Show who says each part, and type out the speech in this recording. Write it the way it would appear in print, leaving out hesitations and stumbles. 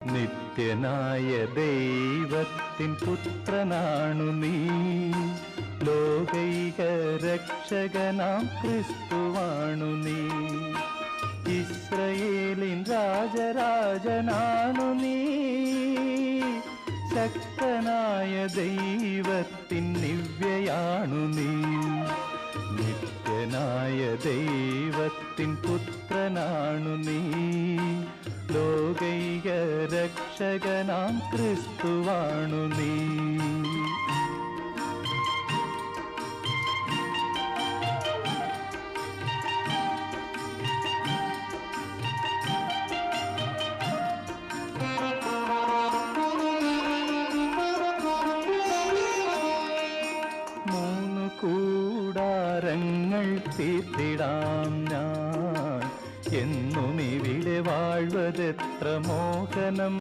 Speaker 1: നിത്യനായ ദൈവത്തിൻ പുത്രനാണു നീ, ലോകൈക രക്ഷകനാം ക്രിസ്തുവാണു നീ. ഇസ്രയേലിൻ രാജരാജനാണു നീ, ശക്തനായ ദൈവത്തിൻ ദിവ്യയാണു നീ. നിത്യനായ ദൈവത്തിൻ പുത്രനാണു നീ, ലോകൈക രക്ഷകനാം ക്രിസ്തുവാണു നീ. മൂന്നു കൂടാരങ്ങൾ തീർത്തിടാം ഞാൻ, എന്നും ഇവിടെ വാഴ്വതെത്ര മോഹനം.